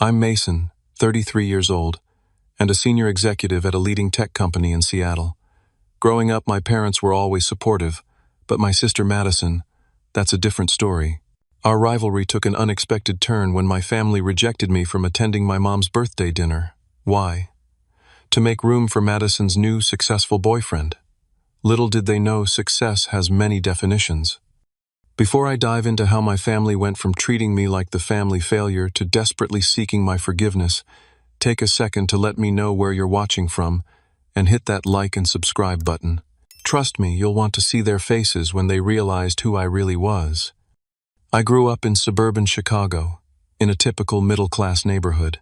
I'm Mason, 33 years old, and a senior executive at a leading tech company in Seattle. Growing up, my parents were always supportive, but my sister Madison, that's a different story. Our rivalry took an unexpected turn when my family rejected me from attending my mom's birthday dinner. Why? To make room for Madison's new successful boyfriend. Little did they know success has many definitions. Before I dive into how my family went from treating me like the family failure to desperately seeking my forgiveness, take a second to let me know where you're watching from and hit that like and subscribe button. Trust me, you'll want to see their faces when they realized who I really was. I grew up in suburban Chicago, in a typical middle-class neighborhood.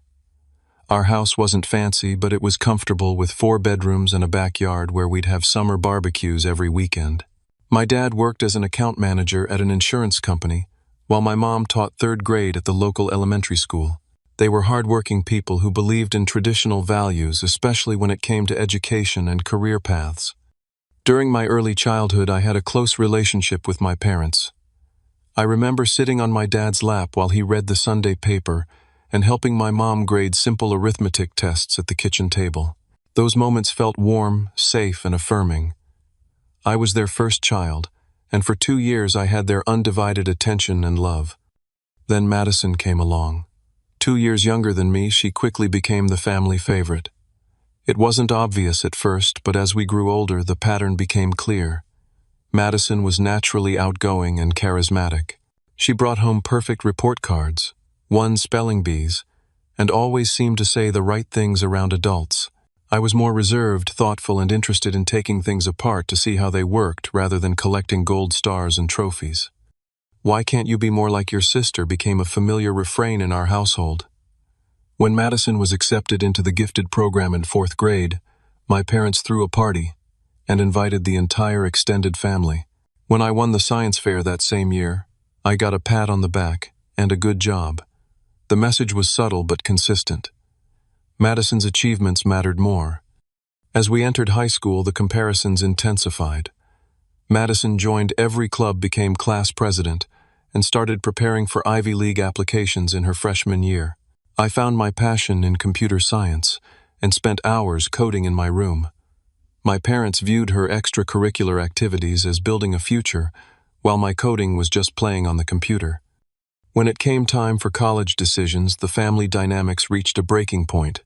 Our house wasn't fancy, but it was comfortable with 4 bedrooms and a backyard where we'd have summer barbecues every weekend. My dad worked as an account manager at an insurance company, while my mom taught 3rd grade at the local elementary school. They were hardworking people who believed in traditional values, especially when it came to education and career paths. During my early childhood, I had a close relationship with my parents. I remember sitting on my dad's lap while he read the Sunday paper and helping my mom grade simple arithmetic tests at the kitchen table. Those moments felt warm, safe, and affirming. I was their first child, and for 2 years I had their undivided attention and love. Then Madison came along. 2 years younger than me, she quickly became the family favorite. It wasn't obvious at first, but as we grew older, the pattern became clear. Madison was naturally outgoing and charismatic. She brought home perfect report cards, won spelling bees, and always seemed to say the right things around adults. I was more reserved, thoughtful, and interested in taking things apart to see how they worked rather than collecting gold stars and trophies. "Why can't you be more like your sister?" became a familiar refrain in our household. When Madison was accepted into the gifted program in 4th grade, my parents threw a party and invited the entire extended family. When I won the science fair that same year, I got a pat on the back and a good job. The message was subtle but consistent. Madison's achievements mattered more. As we entered high school, the comparisons intensified. Madison joined every club, became class president, and started preparing for Ivy League applications in her freshman year. I found my passion in computer science and spent hours coding in my room. My parents viewed her extracurricular activities as building a future, while my coding was just playing on the computer. When it came time for college decisions, the family dynamics reached a breaking point.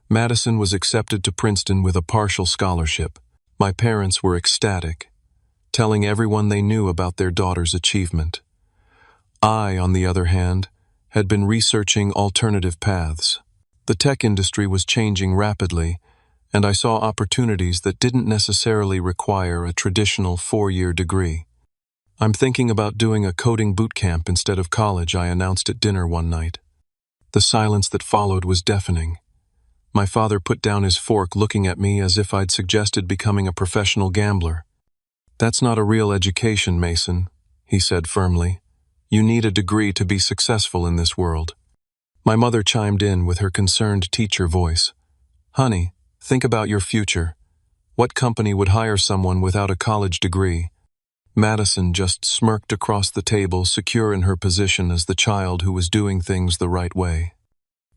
Madison was accepted to Princeton with a partial scholarship. My parents were ecstatic, telling everyone they knew about their daughter's achievement. I, on the other hand, had been researching alternative paths. The tech industry was changing rapidly, and I saw opportunities that didn't necessarily require a traditional 4-year degree. "I'm thinking about doing a coding boot camp instead of college," I announced at dinner one night. The silence that followed was deafening. My father put down his fork, looking at me as if I'd suggested becoming a professional gambler. "That's not a real education, Mason," he said firmly. "You need a degree to be successful in this world." My mother chimed in with her concerned teacher voice. "Honey, think about your future. What company would hire someone without a college degree?" Madison just smirked across the table, secure in her position as the child who was doing things the right way.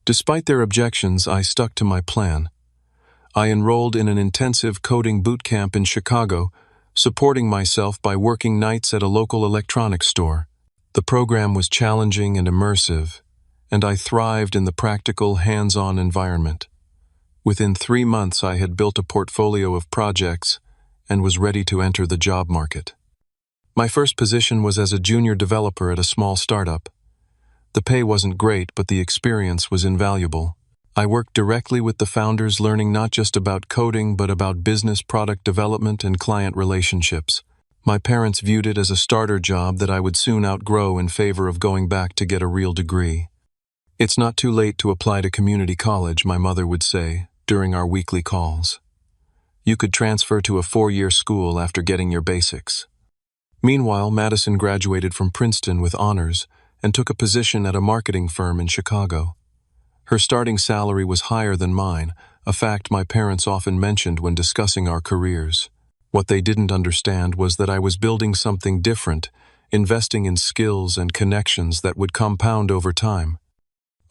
Despite their objections, I stuck to my plan. I enrolled in an intensive coding boot camp in Chicago, supporting myself by working nights at a local electronics store. The program was challenging and immersive, and I thrived in the practical, hands-on environment. Within 3 months, I had built a portfolio of projects and was ready to enter the job market. My first position was as a junior developer at a small startup. The pay wasn't great, but the experience was invaluable. I worked directly with the founders, learning not just about coding, but about business, product development, and client relationships. My parents viewed it as a starter job that I would soon outgrow in favor of going back to get a real degree. "It's not too late to apply to community college," my mother would say during our weekly calls. "You could transfer to a 4-year school after getting your basics." Meanwhile, Madison graduated from Princeton with honors and took a position at a marketing firm in Chicago. Her starting salary was higher than mine, a fact my parents often mentioned when discussing our careers. What they didn't understand was that I was building something different, investing in skills and connections that would compound over time.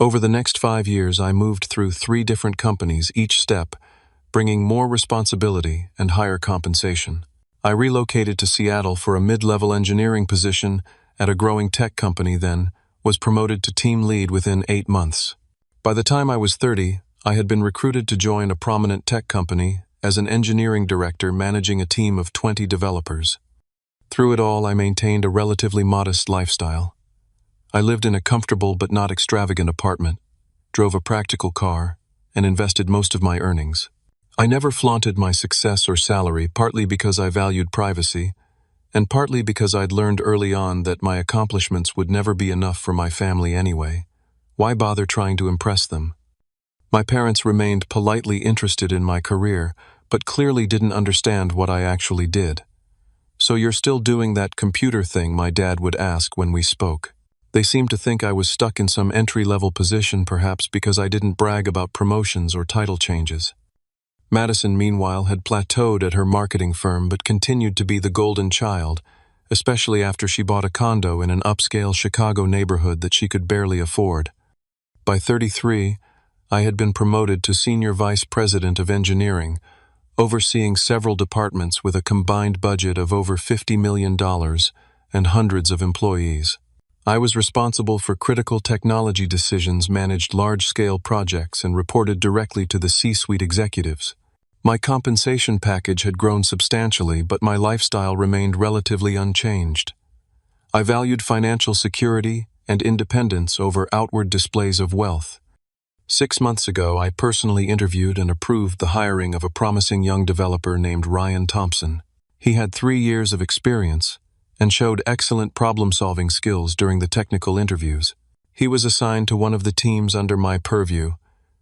Over the next 5 years, I moved through 3 different companies, each step bringing more responsibility and higher compensation. I relocated to Seattle for a mid-level engineering position at a growing tech company, then was promoted to team lead within 8 months. By the time I was 30, I had been recruited to join a prominent tech company as an engineering director managing a team of 20 developers. Through it all, I maintained a relatively modest lifestyle. I lived in a comfortable but not extravagant apartment, drove a practical car, and invested most of my earnings. I never flaunted my success or salary, partly because I valued privacy, and partly because I'd learned early on that my accomplishments would never be enough for my family anyway. Why bother trying to impress them? My parents remained politely interested in my career, but clearly didn't understand what I actually did. "So you're still doing that computer thing?" my dad would ask when we spoke. They seemed to think I was stuck in some entry-level position, perhaps because I didn't brag about promotions or title changes. Madison, meanwhile, had plateaued at her marketing firm but continued to be the golden child, especially after she bought a condo in an upscale Chicago neighborhood that she could barely afford. By 33, I had been promoted to Senior Vice President of Engineering, overseeing several departments with a combined budget of over $50 million and hundreds of employees. I was responsible for critical technology decisions, managed large-scale projects, and reported directly to the C-suite executives. My compensation package had grown substantially, but my lifestyle remained relatively unchanged. I valued financial security and independence over outward displays of wealth. 6 months ago, I personally interviewed and approved the hiring of a promising young developer named Ryan Thompson. He had 3 years of experience and showed excellent problem-solving skills during the technical interviews. He was assigned to one of the teams under my purview,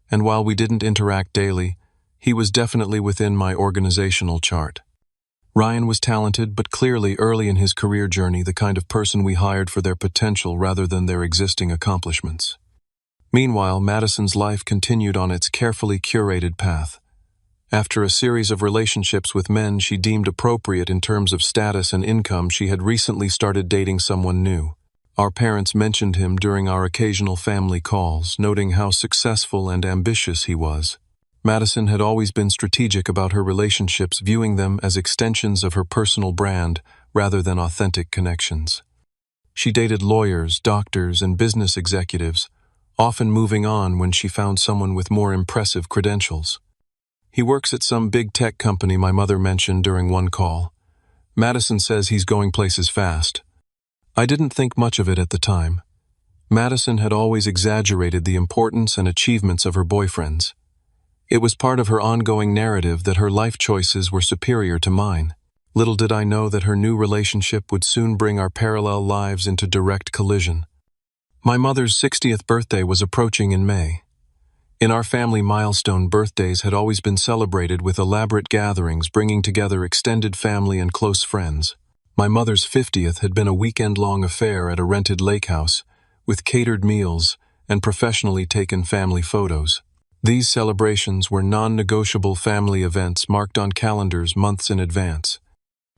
and while we didn't interact daily, he was definitely within my organizational chart. Ryan was talented, but clearly early in his career journey, the kind of person we hired for their potential rather than their existing accomplishments. Meanwhile, Madison's life continued on its carefully curated path. After a series of relationships with men she deemed appropriate in terms of status and income, she had recently started dating someone new. Our parents mentioned him during our occasional family calls, noting how successful and ambitious he was. Madison had always been strategic about her relationships, viewing them as extensions of her personal brand rather than authentic connections. She dated lawyers, doctors, and business executives, often moving on when she found someone with more impressive credentials. "He works at some big tech company," my mother mentioned during one call. "Madison says he's going places fast." I didn't think much of it at the time. Madison had always exaggerated the importance and achievements of her boyfriends. It was part of her ongoing narrative that her life choices were superior to mine. Little did I know that her new relationship would soon bring our parallel lives into direct collision. My mother's 60th birthday was approaching in May. In our family, milestone birthdays had always been celebrated with elaborate gatherings bringing together extended family and close friends. My mother's 50th had been a weekend-long affair at a rented lake house, with catered meals and professionally taken family photos. These celebrations were non-negotiable family events marked on calendars months in advance.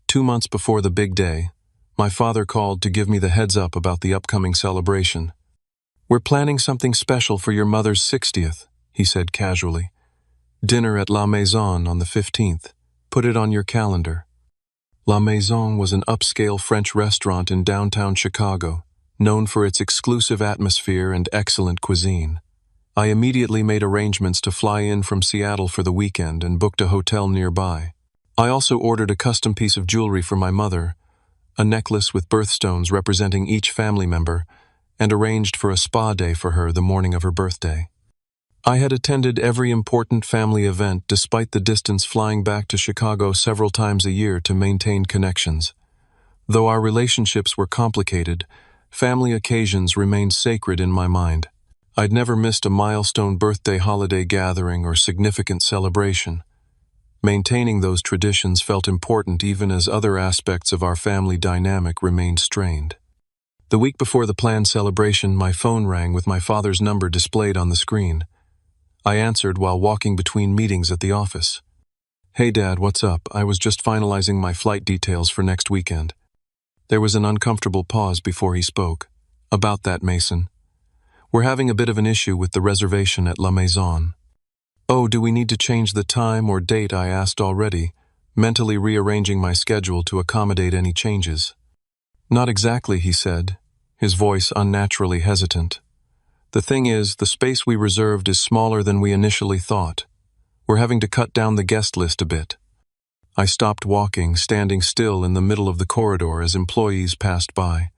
2 months before the big day, my father called to give me the heads up about the upcoming celebration. "We're planning something special for your mother's 60th, he said casually. "Dinner at La Maison on the 15th. Put it on your calendar." La Maison was an upscale French restaurant in downtown Chicago, known for its exclusive atmosphere and excellent cuisine. I immediately made arrangements to fly in from Seattle for the weekend and booked a hotel nearby. I also ordered a custom piece of jewelry for my mother, a necklace with birthstones representing each family member, and arranged for a spa day for her the morning of her birthday. I had attended every important family event despite the distance, flying back to Chicago several times a year to maintain connections. Though our relationships were complicated, family occasions remained sacred in my mind. I'd never missed a milestone birthday, holiday gathering, or significant celebration. Maintaining those traditions felt important even as other aspects of our family dynamic remained strained. The week before the planned celebration, my phone rang with my father's number displayed on the screen. I answered while walking between meetings at the office. "Hey Dad, what's up? I was just finalizing my flight details for next weekend." There was an uncomfortable pause before he spoke. "About that, Mason. We're having a bit of an issue with the reservation at La Maison. Oh, do we need to change the time or date? I asked already, mentally rearranging my schedule to accommodate any changes. Not exactly, he said, his voice unnaturally hesitant. The thing is, the space we reserved is smaller than we initially thought. We're having to cut down the guest list a bit. I stopped walking, standing still in the middle of the corridor as employees passed by.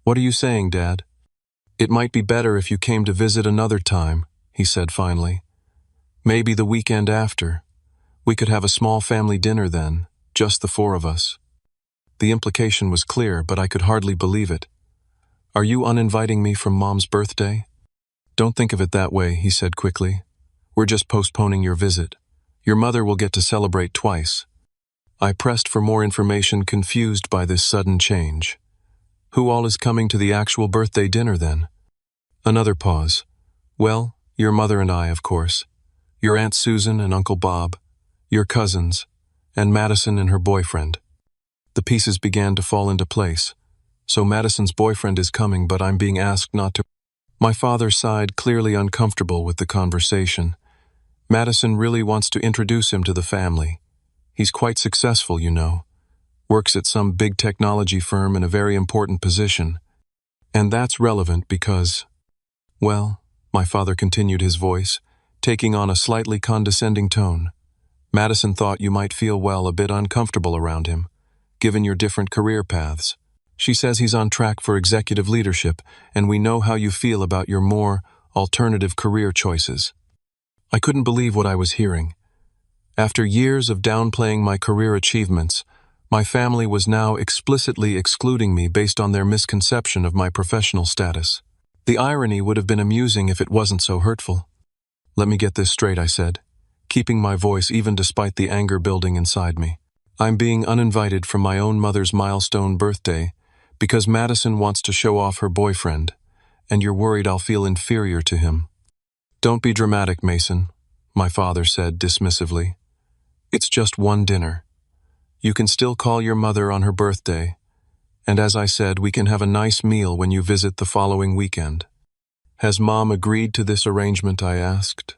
What are you saying, Dad? It might be better if you came to visit another time, he said finally. Maybe the weekend after. We could have a small family dinner then, just the four of us. The implication was clear, but I could hardly believe it. Are you uninviting me from Mom's birthday? Don't think of it that way, he said quickly. We're just postponing your visit. Your mother will get to celebrate twice. I pressed for more information, confused by this sudden change. Who all is coming to the actual birthday dinner then? Another pause. Well, your mother and I, of course. Your Aunt Susan and Uncle Bob. Your cousins. And Madison and her boyfriend. The pieces began to fall into place. So Madison's boyfriend is coming, but I'm being asked not to. My father sighed, clearly uncomfortable with the conversation. Madison really wants to introduce him to the family. He's quite successful, you know. Works at some big technology firm in a very important position. And that's relevant because, well, my father continued, his voice, taking on a slightly condescending tone. Madison thought you might feel, well, a bit uncomfortable around him, given your different career paths. She says he's on track for executive leadership, and we know how you feel about your more alternative career choices. I couldn't believe what I was hearing. After years of downplaying my career achievements, my family was now explicitly excluding me based on their misconception of my professional status. The irony would have been amusing if it wasn't so hurtful. Let me get this straight, I said, keeping my voice even despite the anger building inside me. I'm being uninvited from my own mother's milestone birthday because Madison wants to show off her boyfriend, and you're worried I'll feel inferior to him. Don't be dramatic, Mason, my father said dismissively. It's just one dinner. You can still call your mother on her birthday, and as I said, we can have a nice meal when you visit the following weekend. Has Mom agreed to this arrangement? I asked.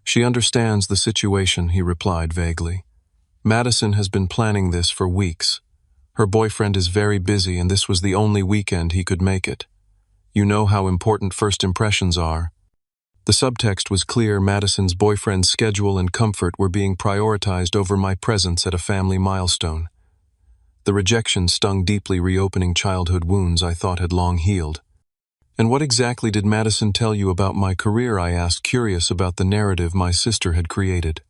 She understands the situation, he replied vaguely. Madison has been planning this for weeks. Her boyfriend is very busy, and this was the only weekend he could make it. You know how important first impressions are. The subtext was clear. Madison's boyfriend's schedule and comfort were being prioritized over my presence at a family milestone. The rejection stung deeply, reopening childhood wounds I thought had long healed. And what exactly did Madison tell you about my career? I asked, curious about the narrative my sister had created.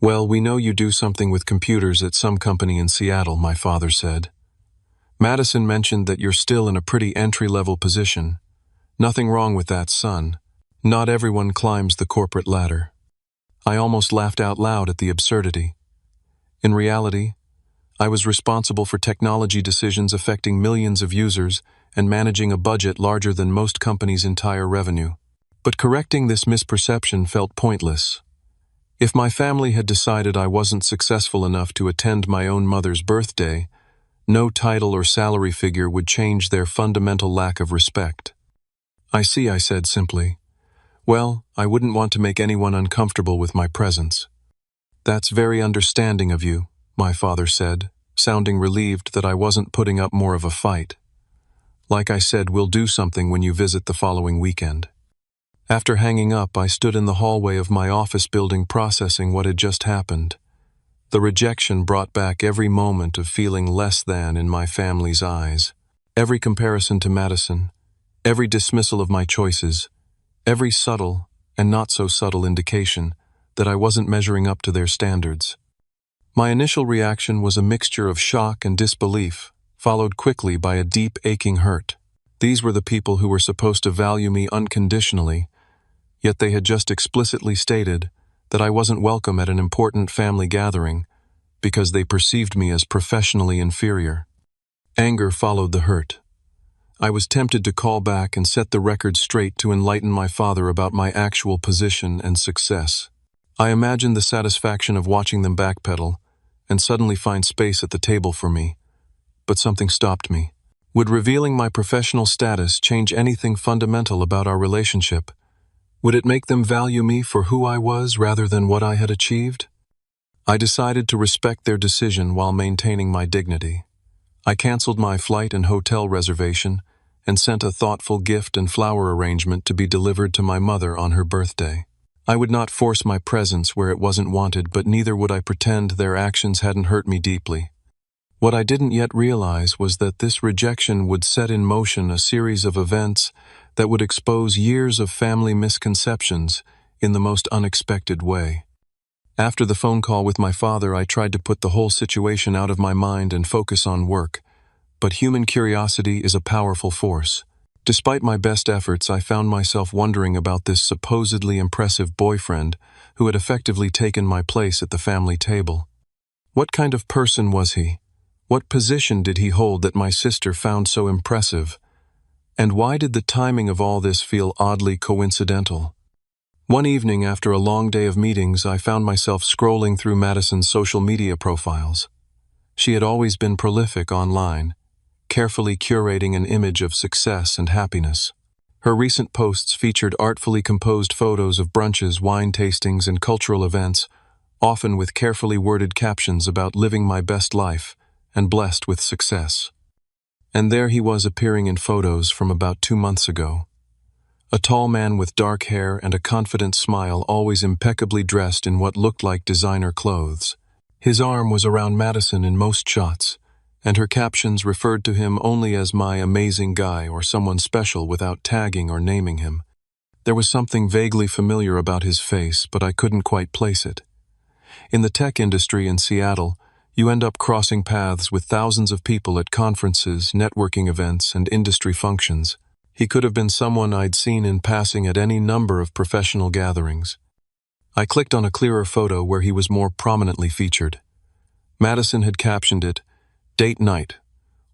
Well, we know you do something with computers at some company in Seattle, my father said. Madison mentioned that you're still in a pretty entry-level position. Nothing wrong with that, son. Not everyone climbs the corporate ladder. I almost laughed out loud at the absurdity. In reality, I was responsible for technology decisions affecting millions of users and managing a budget larger than most companies' entire revenue. But correcting this misperception felt pointless. If my family had decided I wasn't successful enough to attend my own mother's birthday, no title or salary figure would change their fundamental lack of respect. I see, I said simply. Well, I wouldn't want to make anyone uncomfortable with my presence. That's very understanding of you, my father said, sounding relieved that I wasn't putting up more of a fight. Like I said, we'll do something when you visit the following weekend. After hanging up, I stood in the hallway of my office building, processing what had just happened. The rejection brought back every moment of feeling less than in my family's eyes. Every comparison to Madison, every dismissal of my choices, every subtle and not so subtle indication that I wasn't measuring up to their standards. My initial reaction was a mixture of shock and disbelief, followed quickly by a deep, aching hurt. These were the people who were supposed to value me unconditionally, yet they had just explicitly stated that I wasn't welcome at an important family gathering because they perceived me as professionally inferior. Anger followed the hurt. I was tempted to call back and set the record straight to enlighten my father about my actual position and success. I imagined the satisfaction of watching them backpedal and suddenly find space at the table for me, but something stopped me. Would revealing my professional status change anything fundamental about our relationship? Would it make them value me for who I was rather than what I had achieved? I decided to respect their decision while maintaining my dignity. I canceled my flight and hotel reservation and sent a thoughtful gift and flower arrangement to be delivered to my mother on her birthday. I would not force my presence where it wasn't wanted, but neither would I pretend their actions hadn't hurt me deeply. What I didn't yet realize was that this rejection would set in motion a series of events that would expose years of family misconceptions in the most unexpected way. After the phone call with my father, I tried to put the whole situation out of my mind and focus on work. But human curiosity is a powerful force. Despite my best efforts, I found myself wondering about this supposedly impressive boyfriend who had effectively taken my place at the family table. What kind of person was he? What position did he hold that my sister found so impressive? And why did the timing of all this feel oddly coincidental? One evening, after a long day of meetings, I found myself scrolling through Madison's social media profiles. She had always been prolific online, carefully curating an image of success and happiness. Her recent posts featured artfully composed photos of brunches, wine tastings, and cultural events, often with carefully worded captions about living my best life and blessed with success. And there he was appearing in photos from about 2 months ago. A tall man with dark hair and a confident smile, always impeccably dressed in what looked like designer clothes. His arm was around Madison in most shots, and her captions referred to him only as my amazing guy or someone special without tagging or naming him. There was something vaguely familiar about his face, but I couldn't quite place it. In the tech industry in Seattle, you end up crossing paths with thousands of people at conferences, networking events, and industry functions. He could have been someone I'd seen in passing at any number of professional gatherings. I clicked on a clearer photo where he was more prominently featured. Madison had captioned it, "Date Night,"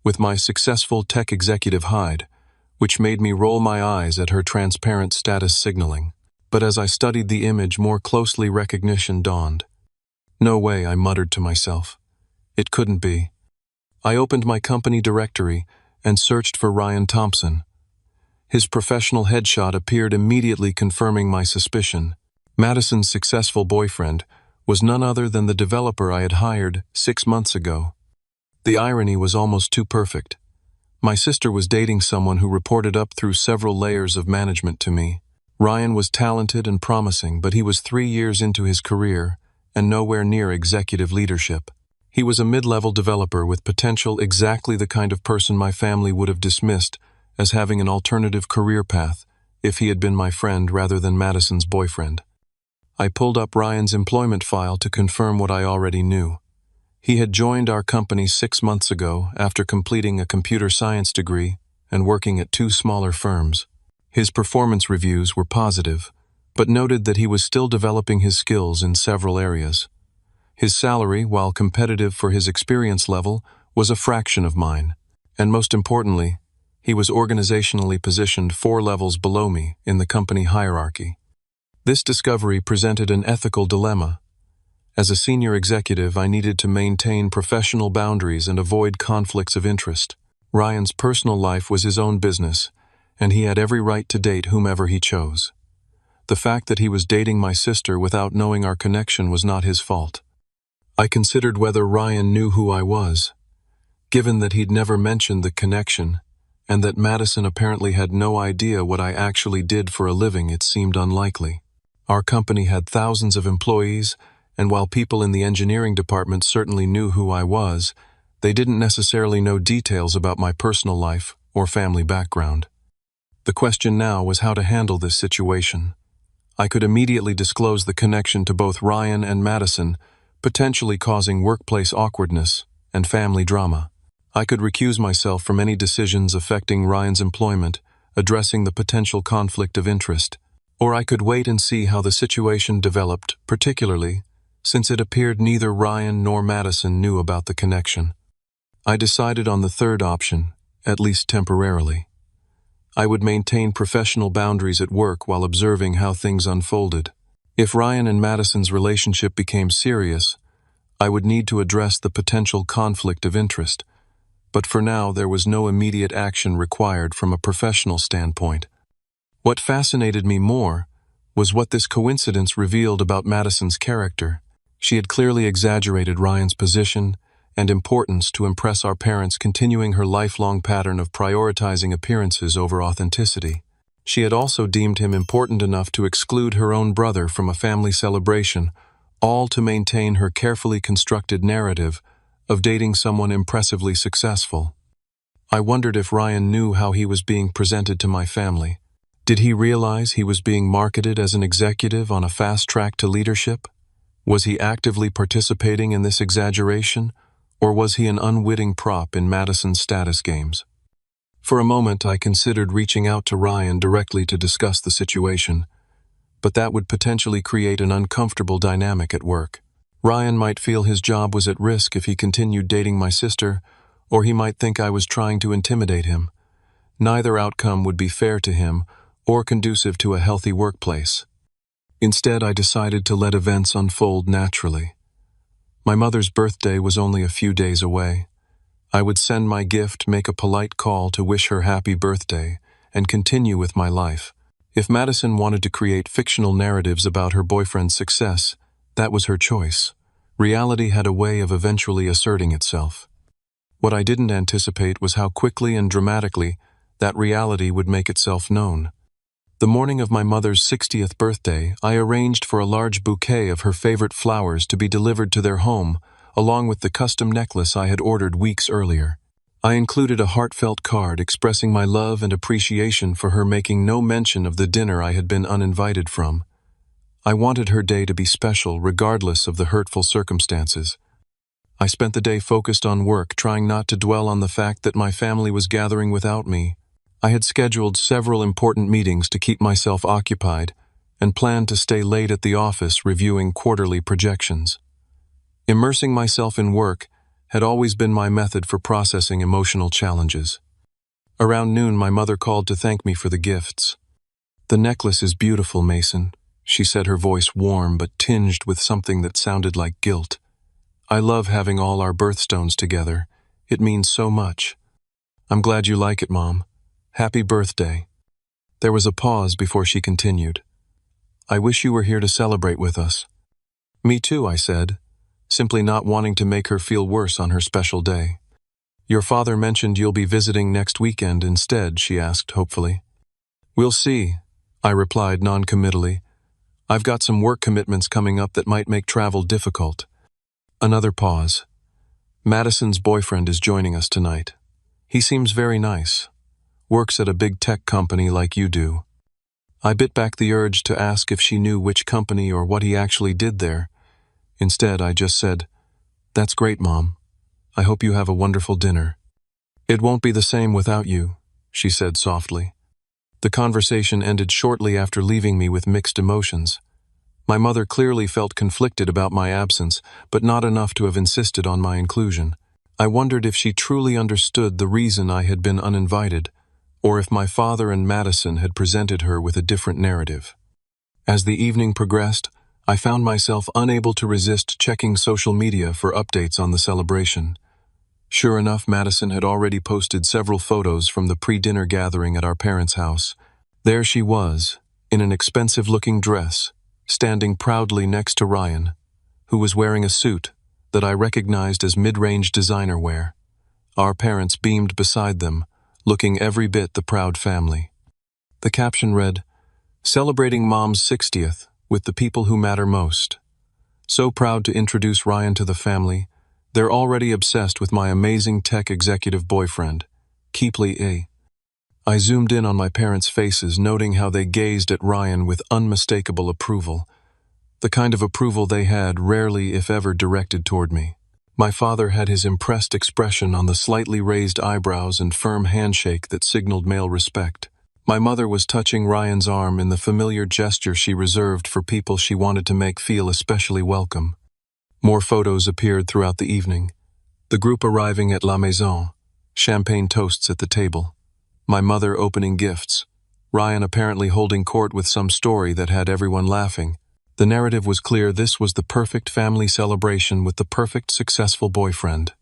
with my successful tech executive hide, which made me roll my eyes at her transparent status signaling. But as I studied the image more closely, recognition dawned. No way, I muttered to myself. It couldn't be. I opened my company directory and searched for Ryan Thompson. His professional headshot appeared, immediately confirming my suspicion. Madison's successful boyfriend was none other than the developer I had hired 6 months ago. The irony was almost too perfect. My sister was dating someone who reported up through several layers of management to me. Ryan was talented and promising, but he was 3 years into his career and nowhere near executive leadership. He was a mid-level developer with potential, exactly the kind of person my family would have dismissed as having an alternative career path if he had been my friend rather than Madison's boyfriend. I pulled up Ryan's employment file to confirm what I already knew. He had joined our company 6 months ago after completing a computer science degree and working at 2 smaller firms. His performance reviews were positive, but noted that he was still developing his skills in several areas. His salary, while competitive for his experience level, was a fraction of mine, and most importantly, he was organizationally positioned 4 levels below me in the company hierarchy. This discovery presented an ethical dilemma. As a senior executive, I needed to maintain professional boundaries and avoid conflicts of interest. Ryan's personal life was his own business, and he had every right to date whomever he chose. The fact that he was dating my sister without knowing our connection was not his fault. I considered whether Ryan knew who I was. Given that he'd never mentioned the connection, and that Madison apparently had no idea what I actually did for a living, it seemed unlikely. Our company had thousands of employees, and while people in the engineering department certainly knew who I was, they didn't necessarily know details about my personal life or family background. The question now was how to handle this situation. I could immediately disclose the connection to both Ryan and Madison, potentially causing workplace awkwardness and family drama. I could recuse myself from any decisions affecting Ryan's employment, addressing the potential conflict of interest, or I could wait and see how the situation developed, particularly since it appeared neither Ryan nor Madison knew about the connection. I decided on the third option, at least temporarily. I would maintain professional boundaries at work while observing how things unfolded. If Ryan and Madison's relationship became serious, I would need to address the potential conflict of interest. but for now there was no immediate action required from a professional standpoint. What fascinated me more was what this coincidence revealed about Madison's character. She had clearly exaggerated Ryan's position and importance to impress our parents, continuing her lifelong pattern of prioritizing appearances over authenticity. She had also deemed him important enough to exclude her own brother from a family celebration, all to maintain her carefully constructed narrative of dating someone impressively successful. I wondered if Ryan knew how he was being presented to my family. Did he realize he was being marketed as an executive on a fast track to leadership? Was he actively participating in this exaggeration, or was he an unwitting prop in Madison's status games? For a moment, I considered reaching out to Ryan directly to discuss the situation, but that would potentially create an uncomfortable dynamic at work. Ryan might feel his job was at risk if he continued dating my sister, or he might think I was trying to intimidate him. Neither outcome would be fair to him or conducive to a healthy workplace. Instead, I decided to let events unfold naturally. My mother's birthday was only a few days away. I would send my gift, make a polite call to wish her happy birthday, and continue with my life. If Madison wanted to create fictional narratives about her boyfriend's success, that was her choice. Reality had a way of eventually asserting itself. What I didn't anticipate was how quickly and dramatically that reality would make itself known. The morning of my mother's 60th birthday, I arranged for a large bouquet of her favorite flowers to be delivered to their home, along with the custom necklace I had ordered weeks earlier. I included a heartfelt card expressing my love and appreciation for her, making no mention of the dinner I had been uninvited from. I wanted her day to be special regardless of the hurtful circumstances. I spent the day focused on work, trying not to dwell on the fact that my family was gathering without me. I had scheduled several important meetings to keep myself occupied and planned to stay late at the office reviewing quarterly projections. Immersing myself in work had always been my method for processing emotional challenges. Around noon, my mother called to thank me for the gifts. "The necklace is beautiful, Mason," she said, her voice warm but tinged with something that sounded like guilt. "I love having all our birthstones together. It means so much." "I'm glad you like it, Mom. Happy birthday." There was a pause before she continued. "I wish you were here to celebrate with us." "Me too," I said, simply not wanting to make her feel worse on her special day. "Your father mentioned you'll be visiting next weekend instead," she asked hopefully. "We'll see," I replied non-committally. "I've got some work commitments coming up that might make travel difficult." Another pause. "Madison's boyfriend is joining us tonight. He seems very nice. Works at a big tech company like you do." I bit back the urge to ask if she knew which company or what he actually did there. Instead, I just said, "That's great, Mom. I hope you have a wonderful dinner." "It won't be the same without you," she said softly. The conversation ended shortly after leaving me with mixed emotions. My mother clearly felt conflicted about my absence, but not enough to have insisted on my inclusion. I wondered if she truly understood the reason I had been uninvited, or if my father and Madison had presented her with a different narrative. As the evening progressed, I found myself unable to resist checking social media for updates on the celebration. Sure enough, Madison had already posted several photos from the pre-dinner gathering at our parents' house. There she was, in an expensive-looking dress, standing proudly next to Ryan, who was wearing a suit that I recognized as mid-range designer wear. Our parents beamed beside them, looking every bit the proud family. The caption read, "Celebrating Mom's 60th with the people who matter most. So proud to introduce Ryan to the family. They're already obsessed with my amazing tech executive boyfriend, Keepley A." I zoomed in on my parents' faces, noting how they gazed at Ryan with unmistakable approval, the kind of approval they had rarely, if ever, directed toward me. My father had his impressed expression on the slightly raised eyebrows and firm handshake that signaled male respect. My mother was touching Ryan's arm in the familiar gesture she reserved for people she wanted to make feel especially welcome. More photos appeared throughout the evening. The group arriving at La Maison, champagne toasts at the table, my mother opening gifts, Ryan apparently holding court with some story that had everyone laughing. The narrative was clear: this was the perfect family celebration with the perfect successful boyfriend.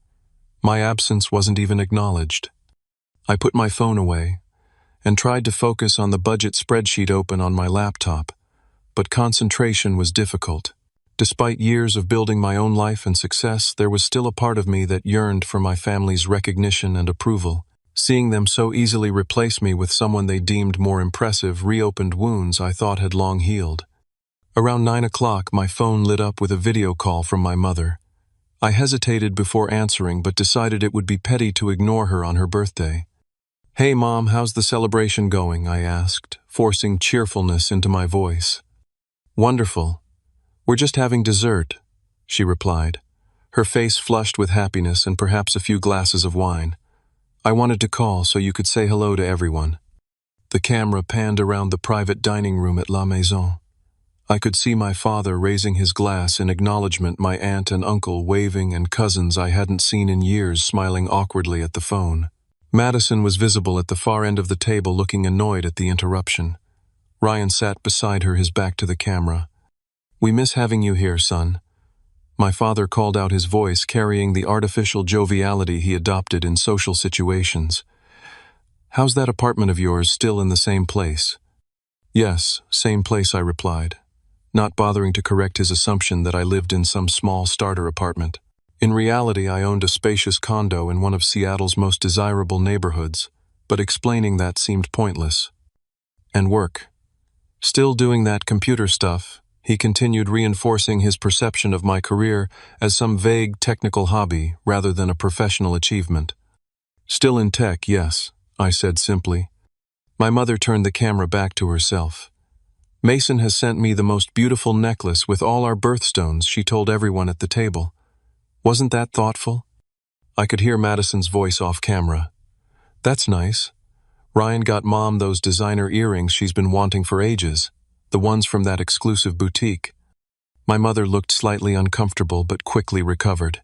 My absence wasn't even acknowledged. I put my phone away and tried to focus on the budget spreadsheet open on my laptop, but concentration was difficult. Despite years of building my own life and success, there was still a part of me that yearned for my family's recognition and approval. Seeing them so easily replace me with someone they deemed more impressive reopened wounds I thought had long healed. Around 9 o'clock, my phone lit up with a video call from my mother. I hesitated before answering, but decided it would be petty to ignore her on her birthday. "Hey, Mom, how's the celebration going?" I asked, forcing cheerfulness into my voice. "Wonderful. We're just having dessert," she replied, her face flushed with happiness and perhaps a few glasses of wine. "I wanted to call so you could say hello to everyone." The camera panned around the private dining room at La Maison. I could see my father raising his glass in acknowledgement, my aunt and uncle waving, and cousins I hadn't seen in years smiling awkwardly at the phone. Madison was visible at the far end of the table, looking annoyed at the interruption. Ryan sat beside her, his back to the camera. "We miss having you here, son." My father called out, his voice carrying the artificial joviality he adopted in social situations. "How's that apartment of yours still in the same place?" "Yes, same place," I replied, not bothering to correct his assumption that I lived in some small starter apartment. In reality, I owned a spacious condo in one of Seattle's most desirable neighborhoods, but explaining that seemed pointless. "And work?" "Still doing that computer stuff," he continued, reinforcing his perception of my career as some vague technical hobby rather than a professional achievement. "Still in tech, yes," I said simply. My mother turned the camera back to herself. "Mason has sent me the most beautiful necklace with all our birthstones," she told everyone at the table. "Wasn't that thoughtful?" I could hear Madison's voice off camera. "That's nice. Ryan got Mom those designer earrings she's been wanting for ages, the ones from that exclusive boutique." My mother looked slightly uncomfortable but quickly recovered.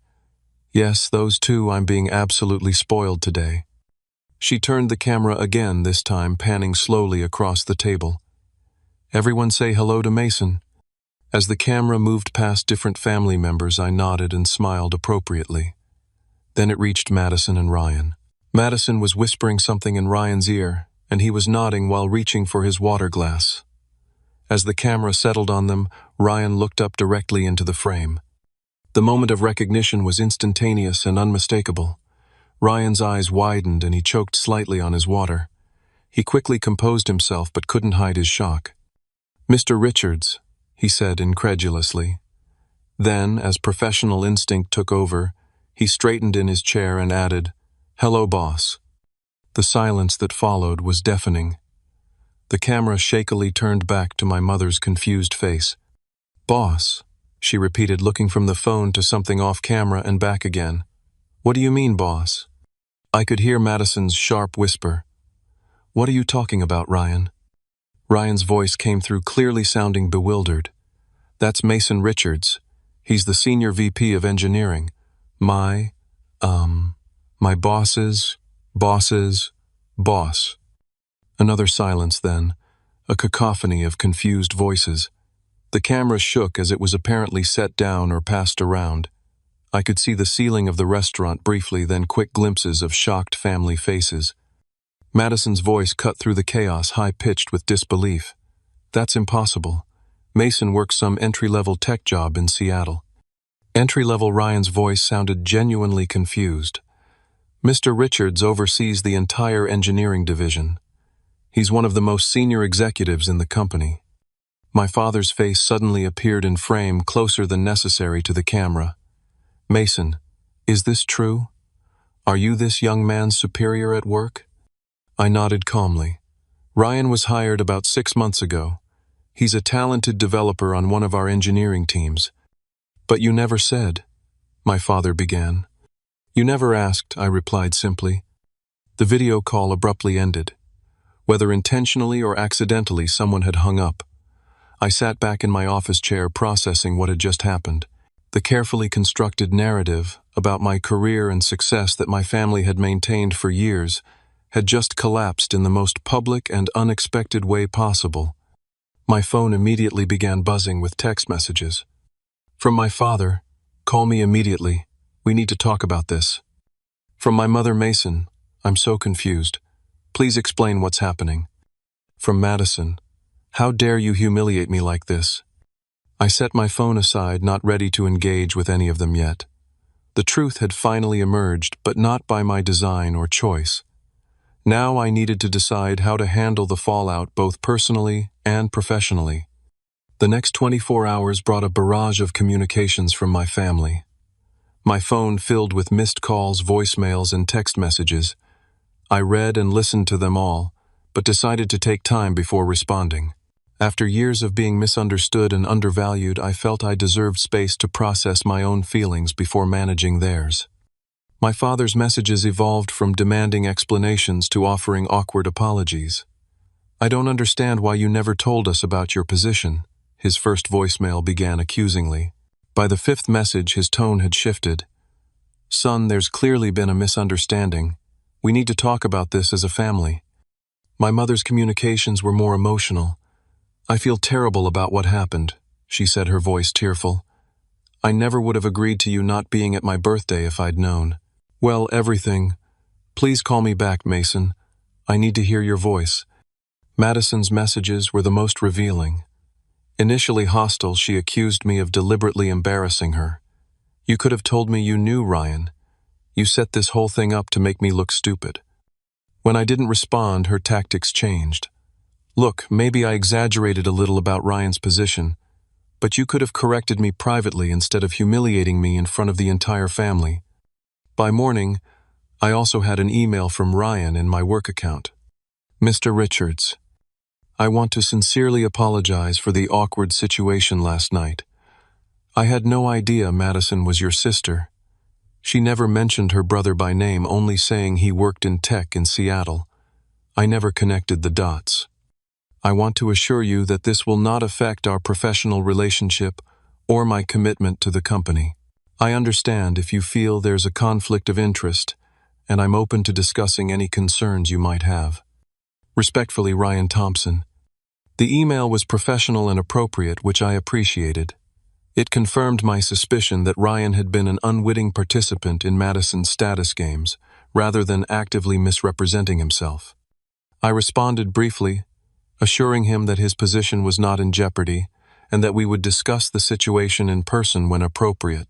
"Yes, those too. I'm being absolutely spoiled today." She turned the camera again, this time panning slowly across the table. "Everyone say hello to Mason." As the camera moved past different family members, I nodded and smiled appropriately. Then it reached Madison and Ryan. Madison was whispering something in Ryan's ear, and he was nodding while reaching for his water glass. As the camera settled on them, Ryan looked up directly into the frame. The moment of recognition was instantaneous and unmistakable. Ryan's eyes widened and he choked slightly on his water. He quickly composed himself but couldn't hide his shock. "Mr. Richards," he said incredulously. Then, as professional instinct took over, he straightened in his chair and added, "Hello, boss." The silence that followed was deafening. The camera shakily turned back to my mother's confused face. "Boss," she repeated, looking from the phone to something off camera and back again. "What do you mean, boss?" I could hear Madison's sharp whisper. "What are you talking about, Ryan?" Ryan's voice came through clearly, sounding bewildered. "That's Mason Richards. He's the senior VP of engineering. My boss's boss." Another silence then, a cacophony of confused voices. The camera shook as it was apparently set down or passed around. I could see the ceiling of the restaurant briefly, then quick glimpses of shocked family faces. Madison's voice cut through the chaos, high-pitched with disbelief. "That's impossible. Mason works some entry-level tech job in Seattle." Entry-level? Ryan's voice sounded genuinely confused. "Mr. Richards oversees the entire engineering division. He's one of the most senior executives in the company." My father's face suddenly appeared in frame, closer than necessary to the camera. "Mason, is this true? Are you this young man's superior at work?" I nodded calmly. "Ryan was hired about 6 months ago. He's a talented developer on one of our engineering teams." "But you never said," my father began. "You never asked," I replied simply. The video call abruptly ended. Whether intentionally or accidentally, someone had hung up. I sat back in my office chair, processing what had just happened. The carefully constructed narrative about my career and success that my family had maintained for years had just collapsed in the most public and unexpected way possible. My phone immediately began buzzing with text messages. From my father, "Call me immediately. We need to talk about this." From my mother, Mason. I'm so confused. Please explain what's happening. From Madison. How dare you humiliate me like this? I set my phone aside, not ready to engage with any of them yet. The truth had finally emerged, but not by my design or choice. Now I needed to decide how to handle the fallout both personally and professionally. The next 24 hours brought a barrage of communications from my family. My phone filled with missed calls, voicemails, and text messages. I read and listened to them all, but decided to take time before responding. After years of being misunderstood and undervalued, I felt I deserved space to process my own feelings before managing theirs. My father's messages evolved from demanding explanations to offering awkward apologies. I don't understand why you never told us about your position, his first voicemail began accusingly. By the fifth message, his tone had shifted. Son, there's clearly been a misunderstanding. We need to talk about this as a family. My mother's communications were more emotional. I feel terrible about what happened, she said, her voice tearful. I never would have agreed to you not being at my birthday if I'd known. Well, everything. Please call me back, Mason. I need to hear your voice. Madison's messages were the most revealing. Initially hostile, she accused me of deliberately embarrassing her. You could have told me you knew Ryan. You set this whole thing up to make me look stupid. When I didn't respond, her tactics changed. Look, maybe I exaggerated a little about Ryan's position, but you could have corrected me privately instead of humiliating me in front of the entire family. By morning, I also had an email from Ryan in my work account. Mr. Richards, I want to sincerely apologize for the awkward situation last night. I had no idea Madison was your sister. She never mentioned her brother by name, only saying he worked in tech in Seattle. I never connected the dots. I want to assure you that this will not affect our professional relationship or my commitment to the company. I understand if you feel there's a conflict of interest, and I'm open to discussing any concerns you might have. Respectfully, Ryan Thompson. The email was professional and appropriate, which I appreciated. It confirmed my suspicion that Ryan had been an unwitting participant in Madison's status games, rather than actively misrepresenting himself. I responded briefly, assuring him that his position was not in jeopardy, and that we would discuss the situation in person when appropriate.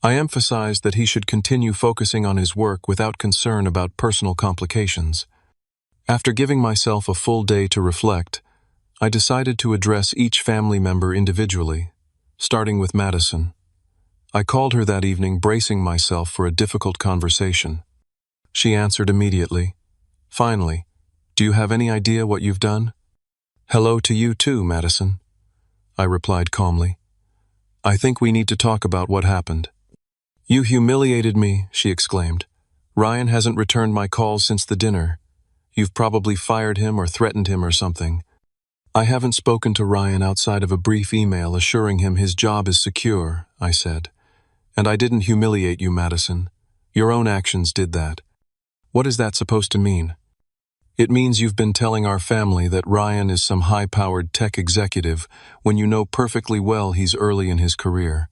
I emphasized that he should continue focusing on his work without concern about personal complications. After giving myself a full day to reflect, I decided to address each family member individually, starting with Madison. I called her that evening, bracing myself for a difficult conversation. She answered immediately. Finally, do you have any idea what you've done? Hello to you too, Madison, I replied calmly. I think we need to talk about what happened. You humiliated me, she exclaimed. Ryan hasn't returned my calls since the dinner. You've probably fired him or threatened him or something. I haven't spoken to Ryan outside of a brief email assuring him his job is secure, I said. And I didn't humiliate you, Madison. Your own actions did that. What is that supposed to mean? It means you've been telling our family that Ryan is some high-powered tech executive when you know perfectly well he's early in his career.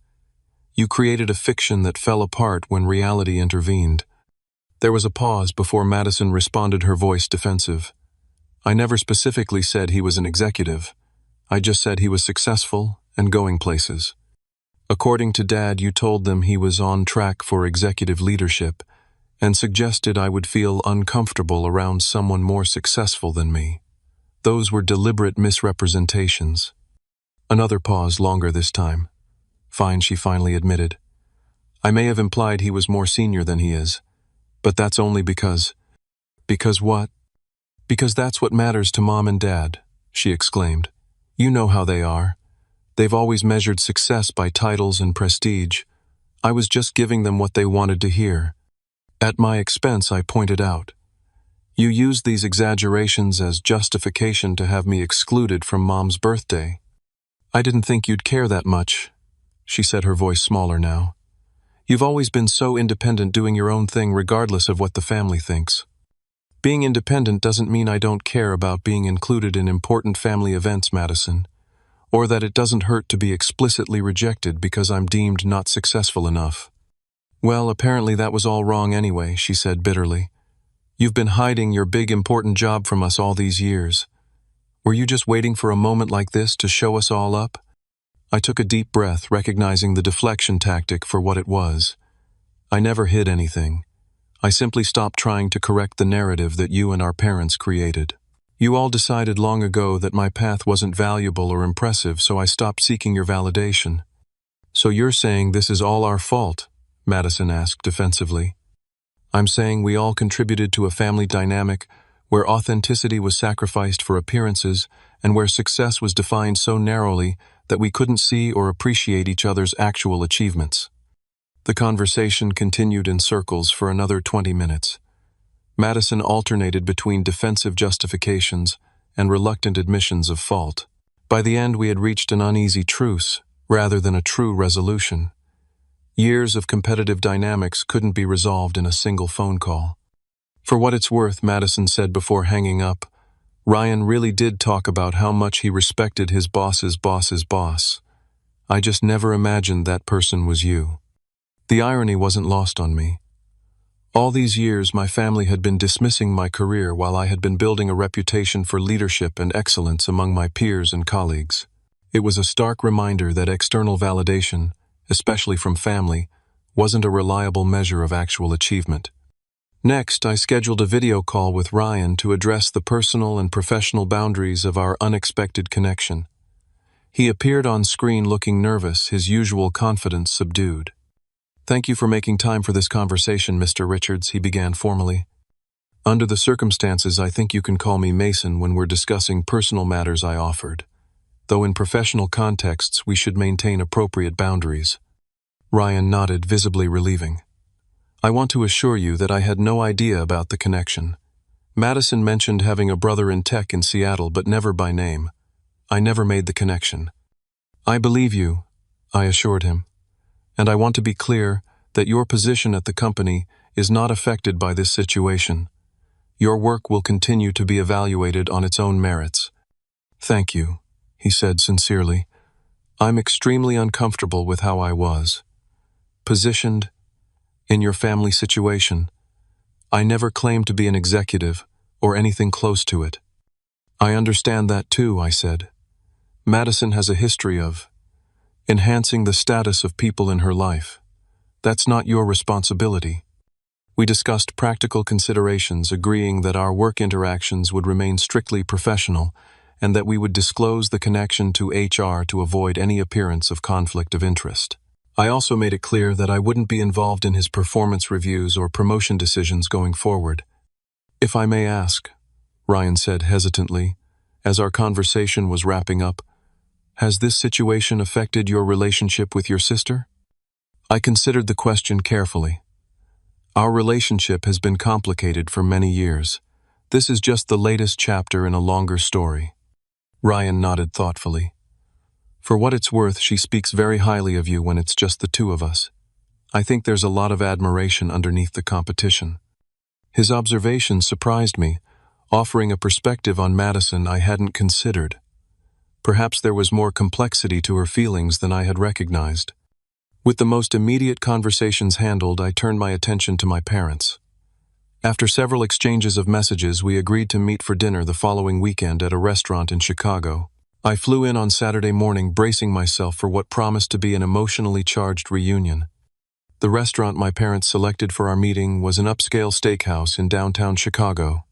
You created a fiction that fell apart when reality intervened. There was a pause before Madison responded, her voice defensive. I never specifically said he was an executive. I just said he was successful and going places. According to Dad, you told them he was on track for executive leadership and suggested I would feel uncomfortable around someone more successful than me. Those were deliberate misrepresentations. Another pause, longer this time. Fine, she finally admitted. I may have implied he was more senior than he is, but that's only because... Because what? Because that's what matters to Mom and Dad, she exclaimed. You know how they are. They've always measured success by titles and prestige. I was just giving them what they wanted to hear. At my expense, I pointed out. You used these exaggerations as justification to have me excluded from Mom's birthday. I didn't think you'd care that much, she said, her voice smaller now. You've always been so independent, doing your own thing regardless of what the family thinks. Being independent doesn't mean I don't care about being included in important family events, Madison, or that it doesn't hurt to be explicitly rejected because I'm deemed not successful enough. Well, apparently that was all wrong anyway, she said bitterly. You've been hiding your big important job from us all these years. Were you just waiting for a moment like this to show us all up? I took a deep breath, recognizing the deflection tactic for what it was. I never hid anything. I simply stopped trying to correct the narrative that you and our parents created. You all decided long ago that my path wasn't valuable or impressive, so I stopped seeking your validation. So you're saying this is all our fault? Madison asked defensively. I'm saying we all contributed to a family dynamic where authenticity was sacrificed for appearances and where success was defined so narrowly that we couldn't see or appreciate each other's actual achievements. The conversation continued in circles for another 20 minutes. Madison alternated between defensive justifications and reluctant admissions of fault. By the end, we had reached an uneasy truce rather than a true resolution. Years of competitive dynamics couldn't be resolved in a single phone call. For what it's worth, Madison said before hanging up, Ryan really did talk about how much he respected his boss's boss's boss. I just never imagined that person was you. The irony wasn't lost on me. All these years, my family had been dismissing my career while I had been building a reputation for leadership and excellence among my peers and colleagues. It was a stark reminder that external validation, especially from family, wasn't a reliable measure of actual achievement. Next, I scheduled a video call with Ryan to address the personal and professional boundaries of our unexpected connection. He appeared on screen looking nervous, his usual confidence subdued. Thank you for making time for this conversation, Mr. Richards, he began formally. Under the circumstances, I think you can call me Mason when we're discussing personal matters, I offered. Though in professional contexts, we should maintain appropriate boundaries. Ryan nodded, visibly relieving. I want to assure you that I had no idea about the connection. Madison mentioned having a brother in tech in Seattle, but never by name. I never made the connection. I believe you, I assured him. And I want to be clear that your position at the company is not affected by this situation. Your work will continue to be evaluated on its own merits. Thank you, he said sincerely. I'm extremely uncomfortable with how I was positioned in your family situation. I never claimed to be an executive or anything close to it. I understand that too, I said. Madison has a history of enhancing the status of people in her life. That's not your responsibility. We discussed practical considerations, agreeing that our work interactions would remain strictly professional and that we would disclose the connection to HR to avoid any appearance of conflict of interest. I also made it clear that I wouldn't be involved in his performance reviews or promotion decisions going forward. If I may ask, Ryan said hesitantly, as our conversation was wrapping up, has this situation affected your relationship with your sister? I considered the question carefully. Our relationship has been complicated for many years. This is just the latest chapter in a longer story. Ryan nodded thoughtfully. For what it's worth, she speaks very highly of you when it's just the two of us. I think there's a lot of admiration underneath the competition. His observation surprised me, offering a perspective on Madison I hadn't considered. Perhaps there was more complexity to her feelings than I had recognized. With the most immediate conversations handled, I turned my attention to my parents. After several exchanges of messages, we agreed to meet for dinner the following weekend at a restaurant in Chicago. I flew in on Saturday morning, bracing myself for what promised to be an emotionally charged reunion. The restaurant my parents selected for our meeting was an upscale steakhouse in downtown Chicago,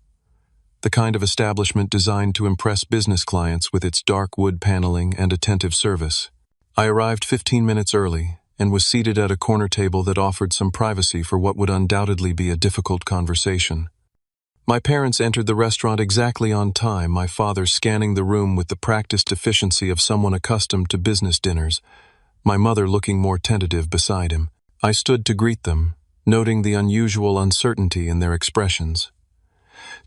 the kind of establishment designed to impress business clients with its dark wood paneling and attentive service. I arrived 15 minutes early and was seated at a corner table that offered some privacy for what would undoubtedly be a difficult conversation. My parents entered the restaurant exactly on time, my father scanning the room with the practiced efficiency of someone accustomed to business dinners, my mother looking more tentative beside him. I stood to greet them, noting the unusual uncertainty in their expressions.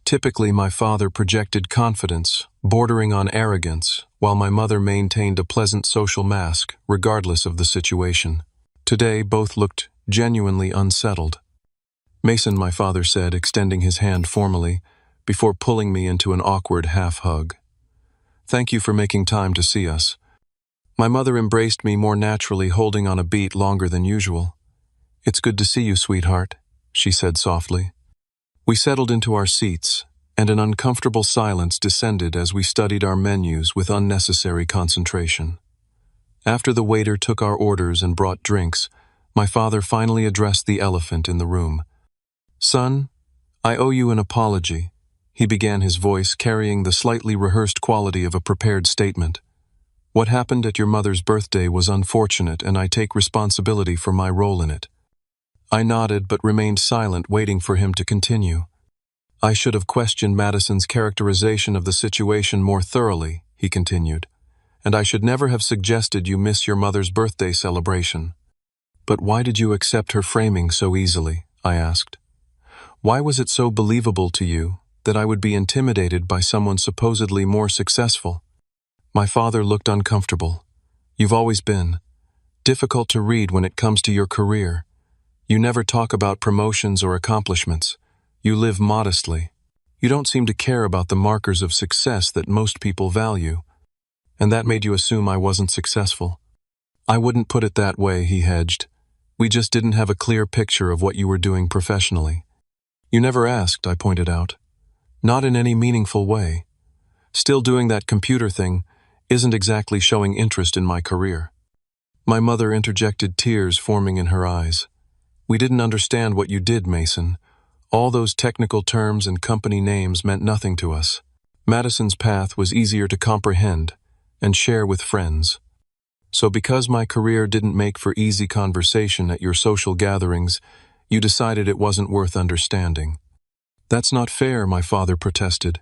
Typically, my father projected confidence, bordering on arrogance, while my mother maintained a pleasant social mask, regardless of the situation. Today, both looked genuinely unsettled. Mason, my father said, extending his hand formally, before pulling me into an awkward half-hug. Thank you for making time to see us. My mother embraced me more naturally, holding on a beat longer than usual. "It's good to see you, sweetheart," she said softly. We settled into our seats, and an uncomfortable silence descended as we studied our menus with unnecessary concentration. After the waiter took our orders and brought drinks, my father finally addressed the elephant in the room. "Son, I owe you an apology," he began, his voice carrying the slightly rehearsed quality of a prepared statement. "What happened at your mother's birthday was unfortunate, and I take responsibility for my role in it." I nodded but remained silent, waiting for him to continue. "I should have questioned Madison's characterization of the situation more thoroughly," he continued, "and I should never have suggested you miss your mother's birthday celebration." "But why did you accept her framing so easily?" I asked. "Why was it so believable to you that I would be intimidated by someone supposedly more successful?" My father looked uncomfortable. "You've always been difficult to read when it comes to your career. You never talk about promotions or accomplishments. You live modestly. You don't seem to care about the markers of success that most people value. And that made you assume I wasn't successful." "I wouldn't put it that way," he hedged. "We just didn't have a clear picture of what you were doing professionally." "You never asked," I pointed out. "Not in any meaningful way. Still doing that computer thing isn't exactly showing interest in my career." My mother interjected, tears forming in her eyes. "We didn't understand what you did, Mason. All those technical terms and company names meant nothing to us. Madison's path was easier to comprehend and share with friends. So because my career didn't make for easy conversation at your social gatherings, you decided it wasn't worth understanding." "That's not fair," my father protested.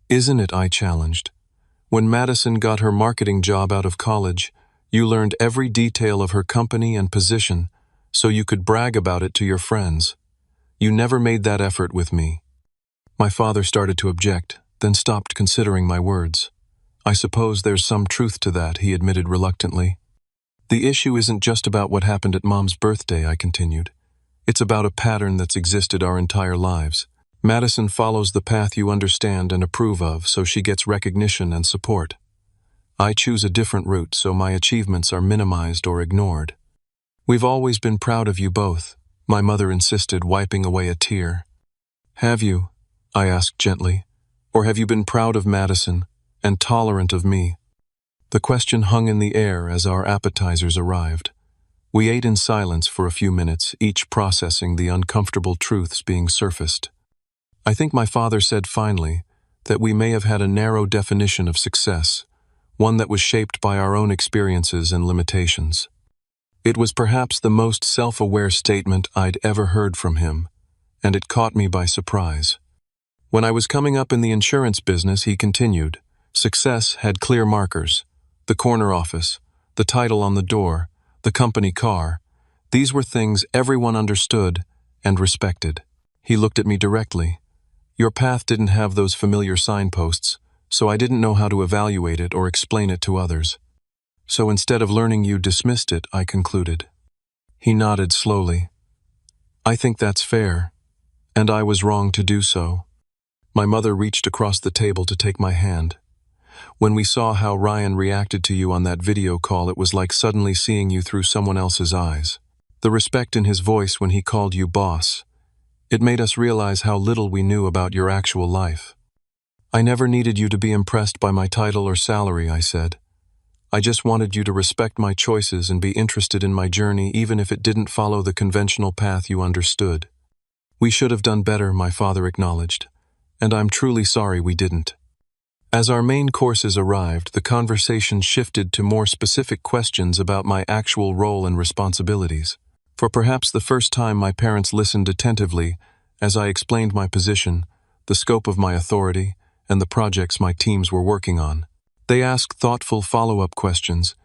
"Isn't it?" I challenged. "When Madison got her marketing job out of college, you learned every detail of her company and position so you could brag about it to your friends. You never made that effort with me." My father started to object, then stopped, considering my words. "I suppose there's some truth to that," he admitted reluctantly. "The issue isn't just about what happened at Mom's birthday," I continued. "It's about a pattern that's existed our entire lives. Madison follows the path you understand and approve of, so she gets recognition and support. I choose a different route, so my achievements are minimized or ignored. We've always been proud of you both," my mother insisted, wiping away a tear. "Have you?" I asked gently. "Or have you been proud of Madison and tolerant of me?" The question hung in the air as our appetizers arrived. We ate in silence for a few minutes, each processing the uncomfortable truths being surfaced. I think my father said finally that we may have had a narrow definition of success, one that was shaped by our own experiences and limitations. It was perhaps the most self-aware statement I'd ever heard from him, and it caught me by surprise. When I was coming up in the insurance business, he continued, success had clear markers: the corner office, the title on the door, the company car. These were things everyone understood and respected. He looked at me directly. "Your path didn't have those familiar signposts, so I didn't know how to evaluate it or explain it to others. So instead of learning, you dismissed it," I concluded. He nodded slowly. "I think that's fair, and I was wrong to do so." My mother reached across the table to take my hand. "When we saw how Ryan reacted to you on that video call, it was like suddenly seeing you through someone else's eyes. The respect in his voice when he called you boss. It made us realize how little we knew about your actual life." "I never needed you to be impressed by my title or salary," I said. "I just wanted you to respect my choices and be interested in my journey, even if it didn't follow the conventional path you understood." "We should have done better," my father acknowledged, "and I'm truly sorry we didn't." As our main courses arrived, the conversation shifted to more specific questions about my actual role and responsibilities. For perhaps the first time, my parents listened attentively as I explained my position, the scope of my authority, and the projects my teams were working on. They asked thoughtful follow-up questions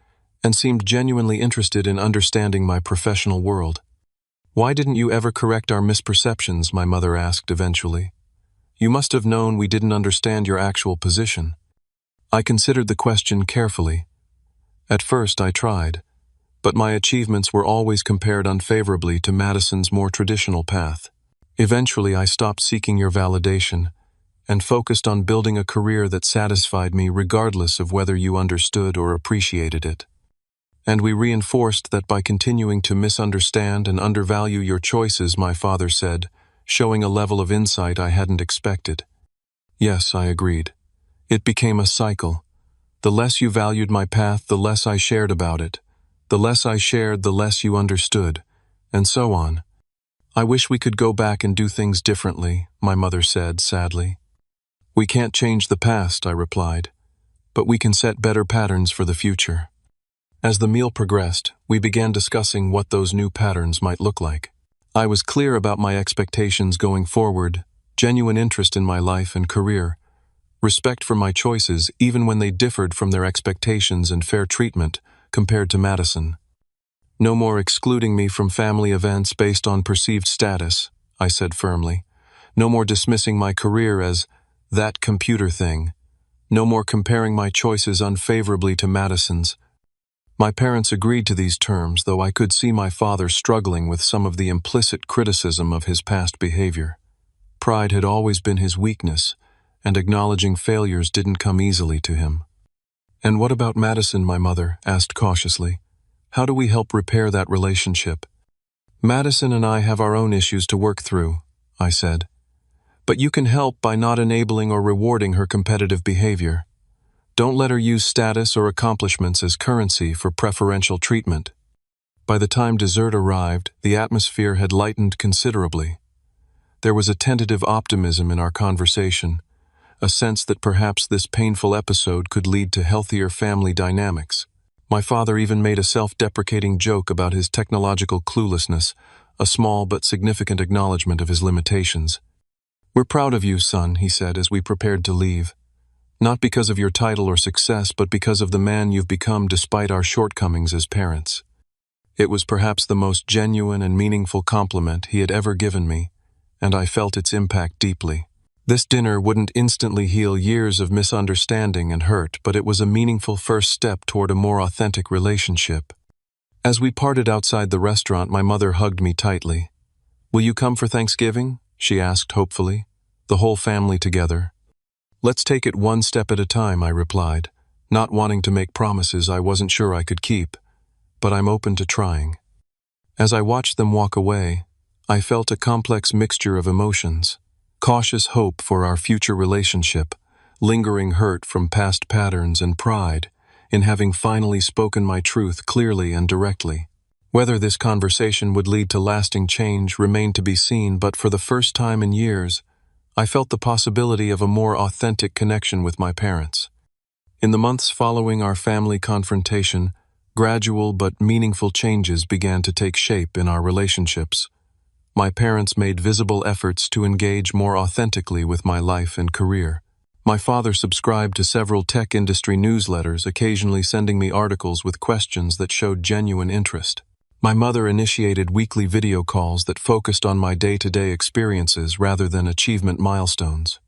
and seemed genuinely interested in understanding my professional world. "Why didn't you ever correct our misperceptions?" my mother asked eventually. "You must have known we didn't understand your actual position." I considered the question carefully. At first I tried, but my achievements were always compared unfavorably to Madison's more traditional path. Eventually I stopped seeking your validation and focused on building a career that satisfied me regardless of whether you understood or appreciated it. And we reinforced that by continuing to misunderstand and undervalue your choices, my father said, showing a level of insight I hadn't expected. Yes, I agreed. It became a cycle. The less you valued my path, the less I shared about it. The less I shared, the less you understood. And so on. I wish we could go back and do things differently, my mother said sadly. We can't change the past, I replied, but we can set better patterns for the future. As the meal progressed, we began discussing what those new patterns might look like. I was clear about my expectations going forward, genuine interest in my life and career, respect for my choices even when they differed from their expectations, and fair treatment compared to Madison. No more excluding me from family events based on perceived status, I said firmly. No more dismissing my career as that computer thing. No more comparing my choices unfavorably to Madison's. My parents agreed to these terms, though I could see my father struggling with some of the implicit criticism of his past behavior. Pride had always been his weakness, and acknowledging failures didn't come easily to him. And what about Madison, my mother asked cautiously. How do we help repair that relationship? Madison and I have our own issues to work through, I said. But you can help by not enabling or rewarding her competitive behavior. Don't let her use status or accomplishments as currency for preferential treatment. By the time dessert arrived, the atmosphere had lightened considerably. There was a tentative optimism in our conversation, a sense that perhaps this painful episode could lead to healthier family dynamics. My father even made a self-deprecating joke about his technological cluelessness, a small but significant acknowledgement of his limitations. We're proud of you, son, he said as we prepared to leave. Not because of your title or success, but because of the man you've become despite our shortcomings as parents. It was perhaps the most genuine and meaningful compliment he had ever given me, and I felt its impact deeply. This dinner wouldn't instantly heal years of misunderstanding and hurt, but it was a meaningful first step toward a more authentic relationship. As we parted outside the restaurant, my mother hugged me tightly. "Will you come for Thanksgiving?" she asked hopefully. "The whole family together." "Let's take it one step at a time," I replied, not wanting to make promises I wasn't sure I could keep, but I'm open to trying. As I watched them walk away, I felt a complex mixture of emotions. Cautious hope for our future relationship, lingering hurt from past patterns, and pride in having finally spoken my truth clearly and directly. Whether this conversation would lead to lasting change remained to be seen, but for the first time in years, I felt the possibility of a more authentic connection with my parents. In the months following our family confrontation, gradual but meaningful changes began to take shape in our relationships. My parents made visible efforts to engage more authentically with my life and career. My father subscribed to several tech industry newsletters, occasionally sending me articles with questions that showed genuine interest. My mother initiated weekly video calls that focused on my day-to-day experiences rather than achievement milestones.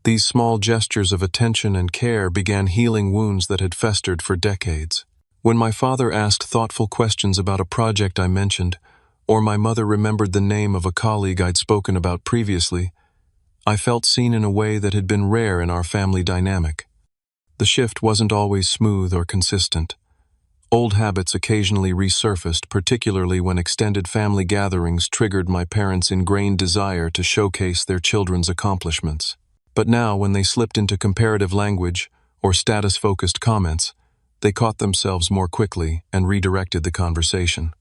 These small gestures of attention and care began healing wounds that had festered for decades. When my father asked thoughtful questions about a project I mentioned, or my mother remembered the name of a colleague I'd spoken about previously, I felt seen in a way that had been rare in our family dynamic. The shift wasn't always smooth or consistent. Old habits occasionally resurfaced, particularly when extended family gatherings triggered my parents' ingrained desire to showcase their children's accomplishments. But now, when they slipped into comparative language or status-focused comments, they caught themselves more quickly and redirected the conversation.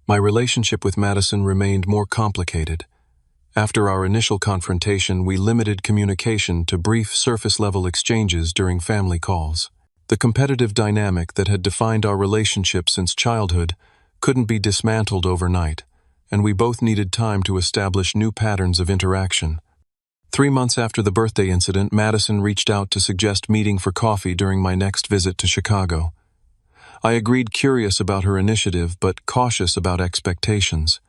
My relationship with Madison remained more complicated. After our initial confrontation, we limited communication to brief surface-level exchanges during family calls. The competitive dynamic that had defined our relationship since childhood couldn't be dismantled overnight, and we both needed time to establish new patterns of interaction. 3 months after the birthday incident, Madison reached out to suggest meeting for coffee during my next visit to Chicago. I agreed, curious about her initiative, but cautious about expectations.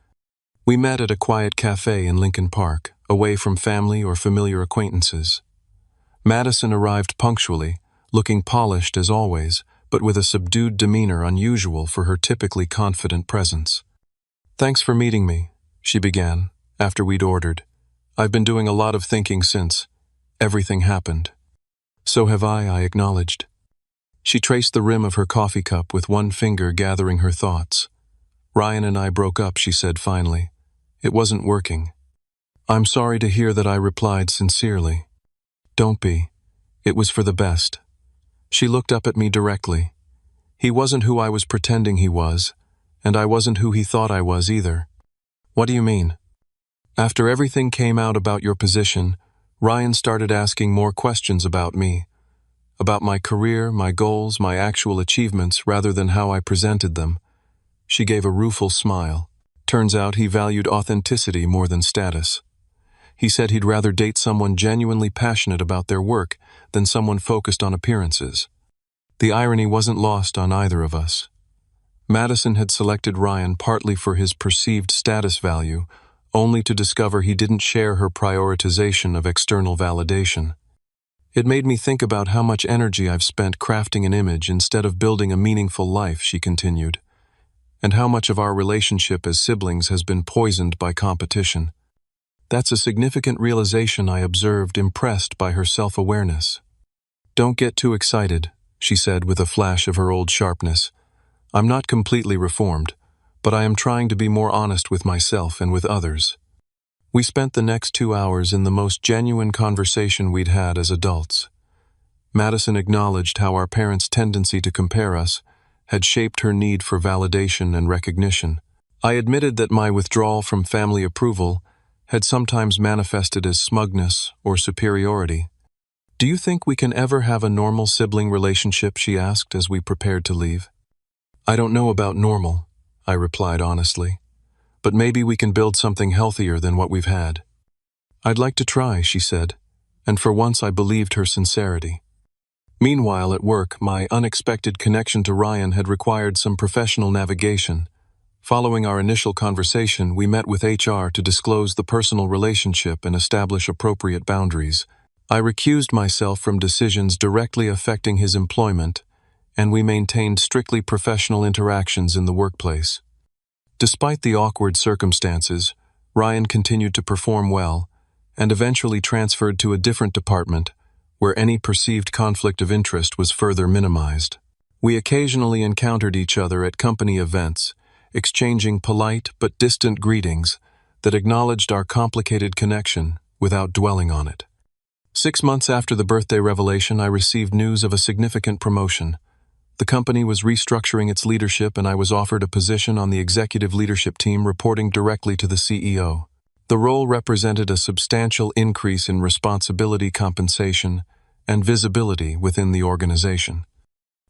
We met at a quiet cafe in Lincoln Park, away from family or familiar acquaintances. Madison arrived punctually, looking polished as always, but with a subdued demeanor unusual for her typically confident presence. "Thanks for meeting me," she began, after we'd ordered. "I've been doing a lot of thinking since everything happened." "So have I acknowledged. She traced the rim of her coffee cup with one finger, gathering her thoughts. "Ryan and I broke up," she said finally. "It wasn't working." "I'm sorry to hear that," I replied sincerely. "Don't be. It was for the best." She looked up at me directly. "He wasn't who I was pretending he was, and I wasn't who he thought I was either." "What do you mean?" "After everything came out about your position, Ryan started asking more questions about me, about my career, my goals, my actual achievements, rather than how I presented them." She gave a rueful smile. "Turns out he valued authenticity more than status. He said he'd rather date someone genuinely passionate about their work than someone focused on appearances." The irony wasn't lost on either of us. Madison had selected Ryan partly for his perceived status value, only to discover he didn't share her prioritization of external validation. "It made me think about how much energy I've spent crafting an image instead of building a meaningful life," she continued, "and how much of our relationship as siblings has been poisoned by competition." That's a significant realization, I observed, impressed by her self-awareness. "Don't get too excited," she said with a flash of her old sharpness. "I'm not completely reformed, but I am trying to be more honest with myself and with others." We spent the next 2 hours in the most genuine conversation we'd had as adults. Madison acknowledged how our parents' tendency to compare us had shaped her need for validation and recognition. I admitted that my withdrawal from family approval had sometimes manifested as smugness or superiority. "Do you think we can ever have a normal sibling relationship?" she asked as we prepared to leave. "I don't know about normal," I replied honestly, "but maybe we can build something healthier than what we've had." "I'd like to try," she said, and for once I believed her sincerity. Meanwhile, at work, my unexpected connection to Ryan had required some professional navigation. Following our initial conversation, we met with HR to disclose the personal relationship and establish appropriate boundaries. I recused myself from decisions directly affecting his employment, and we maintained strictly professional interactions in the workplace. Despite the awkward circumstances, Ryan continued to perform well, and eventually transferred to a different department, where any perceived conflict of interest was further minimized. We occasionally encountered each other at company events, exchanging polite but distant greetings that acknowledged our complicated connection without dwelling on it. 6 months after the birthday revelation, I received news of a significant promotion. The company was restructuring its leadership, and I was offered a position on the executive leadership team reporting directly to the CEO. The role represented a substantial increase in responsibility, compensation, and visibility within the organization.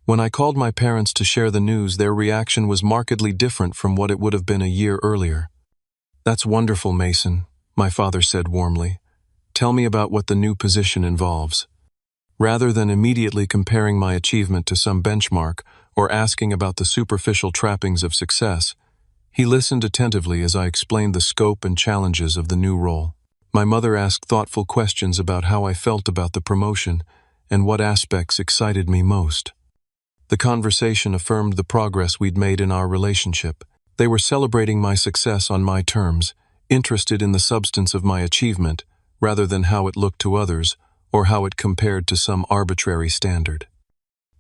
When I called my parents to share the news, their reaction was markedly different from what it would have been a year earlier. "That's wonderful, Mason," my father said warmly. "Tell me about what the new position involves." Rather than immediately comparing my achievement to some benchmark or asking about the superficial trappings of success, he listened attentively as I explained the scope and challenges of the new role. My mother asked thoughtful questions about how I felt about the promotion and what aspects excited me most. The conversation affirmed the progress we'd made in our relationship. They were celebrating my success on my terms, interested in the substance of my achievement, rather than how it looked to others, or how it compared to some arbitrary standard.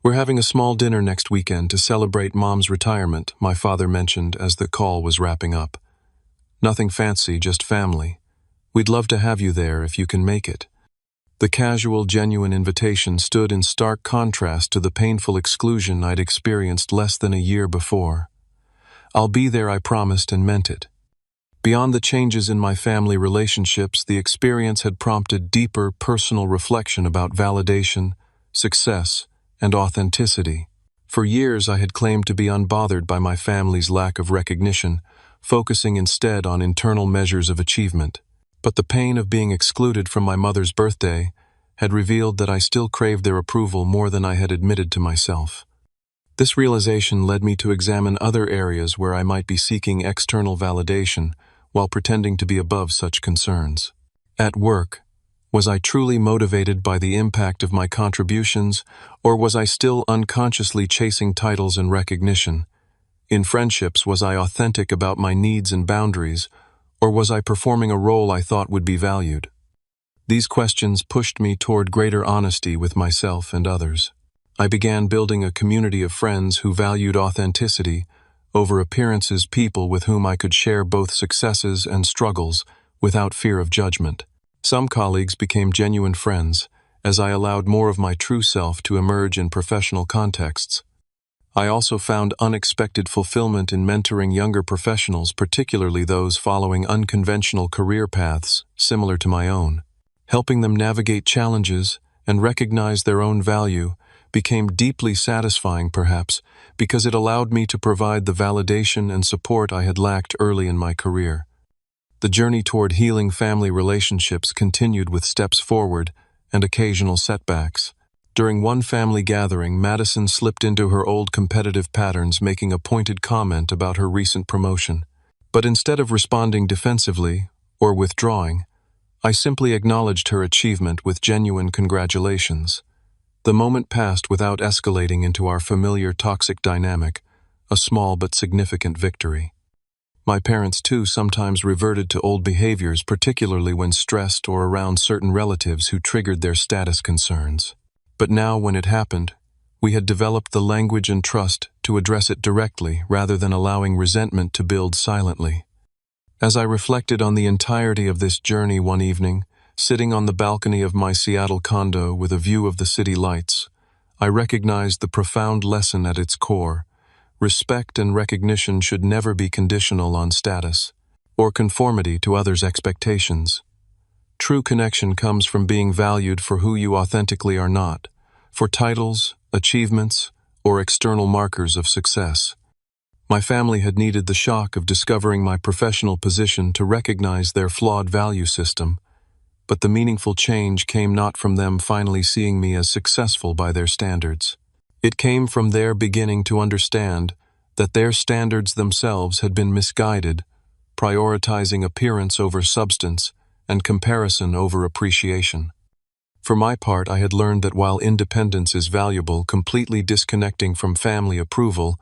"We're having a small dinner next weekend to celebrate Mom's retirement," my father mentioned as the call was wrapping up. "Nothing fancy, just family. We'd love to have you there if you can make it." The casual, genuine invitation stood in stark contrast to the painful exclusion I'd experienced less than a year before. "I'll be there," I promised, and meant it. Beyond the changes in my family relationships, the experience had prompted deeper personal reflection about validation, success, and authenticity. For years, I had claimed to be unbothered by my family's lack of recognition, focusing instead on internal measures of achievement. But the pain of being excluded from my mother's birthday had revealed that I still craved their approval more than I had admitted to myself. This realization led me to examine other areas where I might be seeking external validation while pretending to be above such concerns. At work, was I truly motivated by the impact of my contributions, or was I still unconsciously chasing titles and recognition? In friendships, was I authentic about my needs and boundaries, or was I performing a role I thought would be valued? These questions pushed me toward greater honesty with myself and others. I began building a community of friends who valued authenticity over appearances, people with whom I could share both successes and struggles without fear of judgment. Some colleagues became genuine friends, as I allowed more of my true self to emerge in professional contexts. I also found unexpected fulfillment in mentoring younger professionals, particularly those following unconventional career paths similar to my own. Helping them navigate challenges and recognize their own value became deeply satisfying, perhaps, because it allowed me to provide the validation and support I had lacked early in my career. The journey toward healing family relationships continued with steps forward and occasional setbacks. During one family gathering, Madison slipped into her old competitive patterns, making a pointed comment about her recent promotion. But instead of responding defensively or withdrawing, I simply acknowledged her achievement with genuine congratulations. The moment passed without escalating into our familiar toxic dynamic, a small but significant victory. My parents, too, sometimes reverted to old behaviors, particularly when stressed or around certain relatives who triggered their status concerns. But now, when it happened, we had developed the language and trust to address it directly rather than allowing resentment to build silently. As I reflected on the entirety of this journey one evening, sitting on the balcony of my Seattle condo with a view of the city lights, I recognized the profound lesson at its core. Respect and recognition should never be conditional on status or conformity to others' expectations. True connection comes from being valued for who you authentically are, not for titles, achievements, or external markers of success. My family had needed the shock of discovering my professional position to recognize their flawed value system, but the meaningful change came not from them finally seeing me as successful by their standards. It came from their beginning to understand that their standards themselves had been misguided, prioritizing appearance over substance and comparison over appreciation. For my part, I had learned that while independence is valuable, completely disconnecting from family approval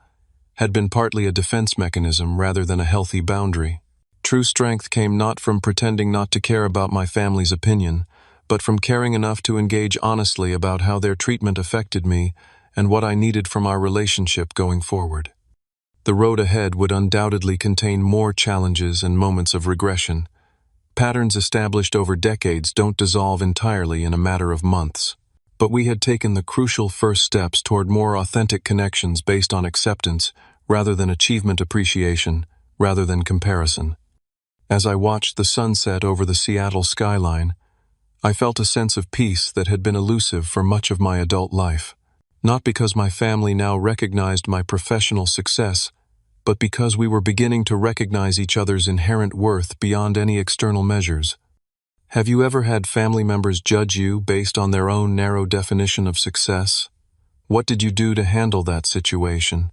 had been partly a defense mechanism rather than a healthy boundary. True strength came not from pretending not to care about my family's opinion, but from caring enough to engage honestly about how their treatment affected me and what I needed from our relationship going forward. The road ahead would undoubtedly contain more challenges and moments of regression. Patterns established over decades don't dissolve entirely in a matter of months. But we had taken the crucial first steps toward more authentic connections based on acceptance rather than achievement, appreciation rather than comparison. As I watched the sunset over the Seattle skyline, I felt a sense of peace that had been elusive for much of my adult life. Not because my family now recognized my professional success, but because we were beginning to recognize each other's inherent worth beyond any external measures. Have you ever had family members judge you based on their own narrow definition of success? What did you do to handle that situation?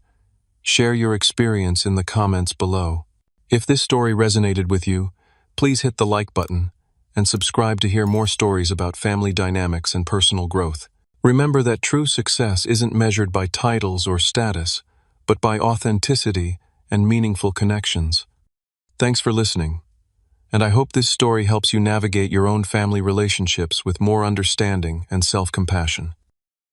Share your experience in the comments below. If this story resonated with you, please hit the like button and subscribe to hear more stories about family dynamics and personal growth. Remember that true success isn't measured by titles or status, but by authenticity and meaningful connections. Thanks for listening, and I hope this story helps you navigate your own family relationships with more understanding and self-compassion.